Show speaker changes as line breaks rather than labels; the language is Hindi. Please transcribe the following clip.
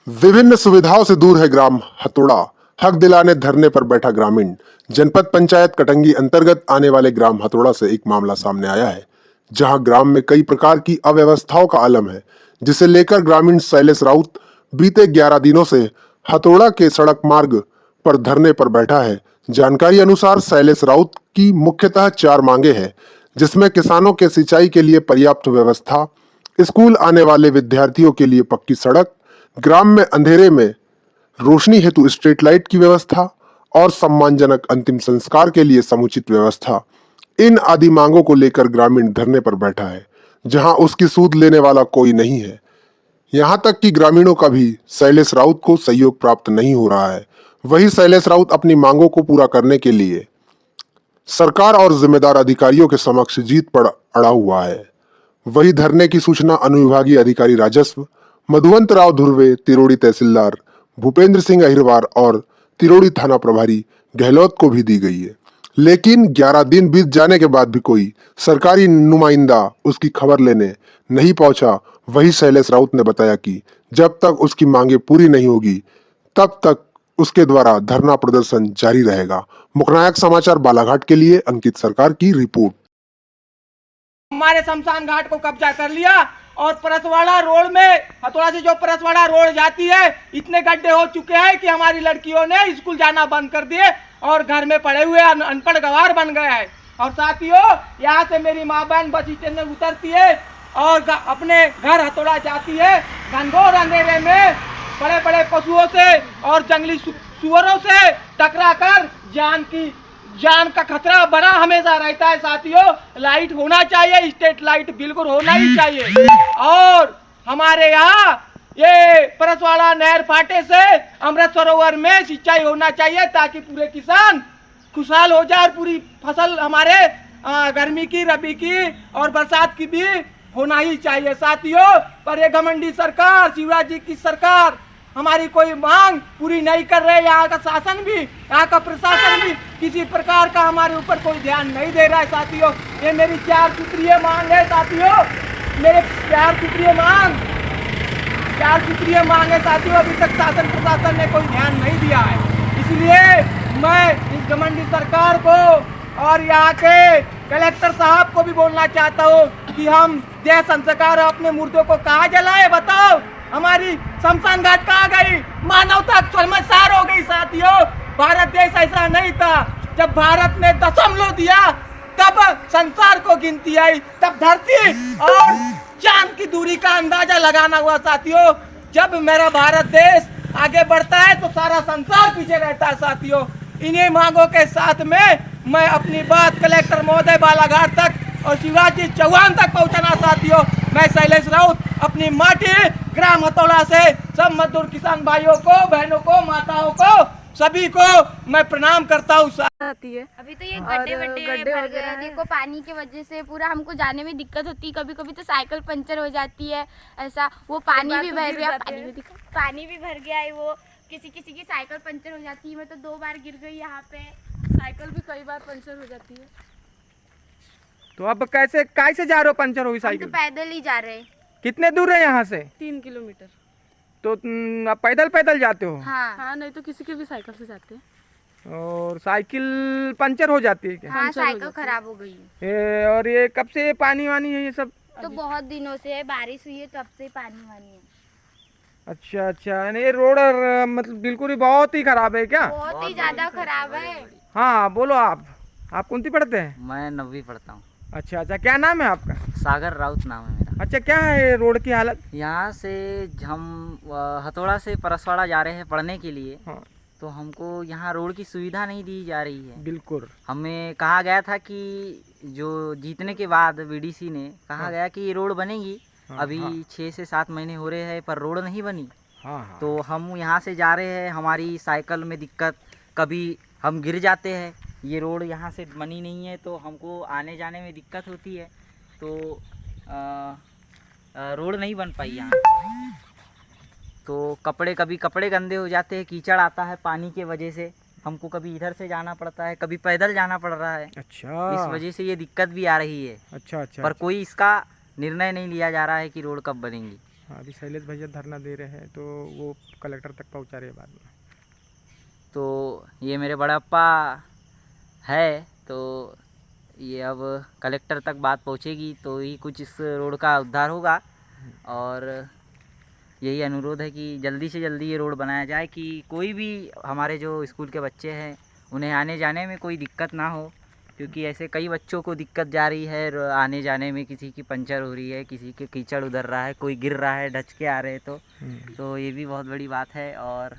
विभिन्न सुविधाओं से दूर है ग्राम हथोड़ा। हक दिलाने धरने पर बैठा ग्रामीण। जनपद पंचायत कटंगी अंतर्गत आने वाले ग्राम हथोड़ा से एक मामला सामने आया है, जहां ग्राम में कई प्रकार की अव्यवस्थाओं का आलम है, जिसे लेकर ग्रामीण शैलेश राउत बीते 11 दिनों से हथोड़ा के सड़क मार्ग पर धरने पर बैठा है। जानकारी अनुसार शैलेश राउत की मुख्यतः 4 मांगे हैं, जिसमें किसानों के सिंचाई के लिए पर्याप्त व्यवस्था, स्कूल आने वाले विद्यार्थियों के लिए पक्की सड़क, ग्राम में अंधेरे में रोशनी हेतु स्ट्रीट लाइट की व्यवस्था और सम्मानजनक अंतिम संस्कार के लिए समुचित व्यवस्था। इन आदि मांगों को लेकर ग्रामीण धरने पर बैठा है, जहां उसकी सूद लेने वाला कोई नहीं है। यहां तक कि ग्रामीणों का भी शैलेश राउत को सहयोग प्राप्त नहीं हो रहा है। वही शैलेश राउत अपनी मांगों को पूरा करने के लिए सरकार और जिम्मेदार अधिकारियों के समक्ष जीत पर अड़ा हुआ है। वही धरने की सूचना अनुविभागीय अधिकारी राजस्व मधुवंत राव धुर्वे, तिरोड़ी तहसीलदार भूपेंद्र सिंह अहिरवार और तिरोड़ी थाना प्रभारी गहलोत को भी दी गई है, लेकिन 11 दिन बीत जाने के बाद भी कोई सरकारी नुमाइंदा उसकी खबर लेने नहीं पहुंचा। वही शैलेश राउत ने बताया कि जब तक उसकी मांगे पूरी नहीं होगी, तब तक उसके द्वारा धरना प्रदर्शन जारी रहेगा। मुखनायक समाचार बालाघाट के लिए अंकित सरकार की रिपोर्ट।
हमारे शमशान घाट को कब्जा कर लिया और परसवाड़ा रोड में हथौड़ा से जो परसवाड़ा रोड जाती है, इतने गड्ढे हो चुके हैं कि हमारी लड़कियों ने स्कूल जाना बंद कर दिए और घर में पड़े हुए अनपढ़ गवार बन गए हैं। और साथियों, यहाँ से मेरी माँ बहन बस स्टैंड में उतरती है और अपने घर हथौड़ा जाती है। घनघोर अंधेरे में बड़े बड़े पशुओं से और जंगली सुअरों से टकरा कर जान का खतरा बना हमेशा रहता है। साथियों, लाइट होना चाहिए, स्ट्रीट लाइट बिल्कुल होना ही चाहिए। और हमारे यहाँ ये परसवाड़ा नहर फाटे से अमृत सरोवर में सिंचाई होना चाहिए, ताकि पूरे किसान खुशहाल हो जाए और पूरी फसल हमारे गर्मी की, रबी की और बरसात की भी होना ही चाहिए। साथियों, पर ये घमंडी सरकार, शिवराज जी की सरकार हमारी कोई मांग पूरी नहीं कर रहे। यहाँ का शासन भी, यहाँ का प्रशासन भी किसी प्रकार का हमारे ऊपर कोई ध्यान नहीं दे रहा है। साथियों, ये मेरी 4 सूत्रीय मांग है। साथियों, मेरे 4 सूत्रीय मांग है। साथियों, अभी तक शासन प्रशासन ने कोई ध्यान नहीं दिया है। इसलिए मैं इस घमंडी सरकार को और यहाँ के कलेक्टर साहब को भी बोलना चाहता हूँ कि हम देह संस्कार अपने मुर्दों को कहाँ जलाए, बताओ। हमारी शमशान घाट कहाँ गई? मानवता शर्मसार हो गई। साथियों, भारत देश ऐसा नहीं था। जब भारत ने दशमलव दिया, तब संसार को गिनती आई, तब धरती और चांद की दूरी का अंदाजा लगाना हुआ। साथियों, जब मेरा भारत देश आगे बढ़ता है तो सारा संसार पीछे रहता है। साथियों, इन्हीं मांगों के साथ में मैं अपनी बात कलेक्टर महोदय बालाघाट तक और शिवराज जी चौहान तक पहुंचाना। साथियों, मैं शैलेश राउत अपनी माटी ग्राम हथौड़ा से सब मजदूर किसान भाइयों को, बहनों को, माताओं को, सभी को मैं प्रणाम करता हूँ।
अभी तो ये गड्ढे भर गए हैं। देखो, पानी की वजह से पूरा हमको जाने में दिक्कत होती है। कभी कभी तो साइकिल पंचर हो जाती है। ऐसा वो पानी भी भर गया, पानी भी भर गया है। वो किसी की साइकिल पंचर हो जाती है। मैं तो 2 बार गिर गई यहाँ पे। साइकिल भी कई बार पंचर हो जाती है।
तो अब कैसे जा रहे हो? पंचर हुई साइकिल?
तो पैदल ही जा रहे हैं।
कितने दूर है यहाँ से?
3 किलोमीटर।
तो आप पैदल जाते हो?
हाँ, नहीं तो किसी के भी साइकिल से जाते हैं।
और साइकिल पंचर हो जाती है क्या?
हाँ, साइकिल खराब हो गई है।
और ये कब से पानी वानी है ये सब?
तो बहुत दिनों से है, बारिश हुई है तब से पानी वानी है।
अच्छा, ये रोड मतलब बिल्कुल ही बहुत ही खराब है क्या?
बहुत ही ज्यादा खराब है।
हाँ, बोलो। आप कौन सी पढ़ते हैं?
मैं 9वीं पढ़ता हूँ।
अच्छा, क्या नाम है आपका?
सागर राउत नाम है मेरा।
अच्छा, क्या है रोड की हालत?
यहाँ से हम हथौड़ा से परसवाड़ा जा रहे हैं पढ़ने के लिए।
हाँ।
तो हमको यहाँ रोड की सुविधा नहीं दी जा रही है।
बिल्कुल।
हमें कहा गया था कि जो जीतने के बाद बीडीसी ने कहा गया कि ये रोड बनेगी। अभी 6 से 7 महीने हो रहे हैं पर रोड नहीं बनी। तो हम यहाँ से जा रहे हैं, हमारी साइकिल में दिक्कत, कभी हम गिर जाते हैं। ये रोड यहाँ से बनी नहीं है तो हमको आने जाने में दिक्कत होती है। तो रोड नहीं बन पाई यहाँ। तो कभी कपड़े गंदे हो जाते हैं, कीचड़ आता है पानी के वजह से, हमको कभी इधर से जाना पड़ता है, कभी पैदल जाना पड़ रहा है।
अच्छा
इस वजह से ये दिक्कत भी आ रही है।
अच्छा अच्छा
पर कोई इसका निर्णय नहीं लिया जा रहा है कि रोड कब बनेंगी।
हाँ, अभी शैलेश भैया धरना दे रहे हैं तो वो कलेक्टर तक पहुंचा रहे हैं बाद में।
तो ये मेरे बड़प्पा है, तो ये अब कलेक्टर तक बात पहुंचेगी तो ही कुछ इस रोड का उद्धार होगा। और यही अनुरोध है कि जल्दी से जल्दी ये रोड बनाया जाए कि कोई भी हमारे जो स्कूल के बच्चे हैं उन्हें आने जाने में कोई दिक्कत ना हो, क्योंकि ऐसे कई बच्चों को दिक्कत जा रही है आने जाने में। किसी की पंचर हो रही है, किसी के कीचड़ उधर रहा है, कोई गिर रहा है, ढच के आ रहे हैं, तो ये भी बहुत बड़ी बात है। और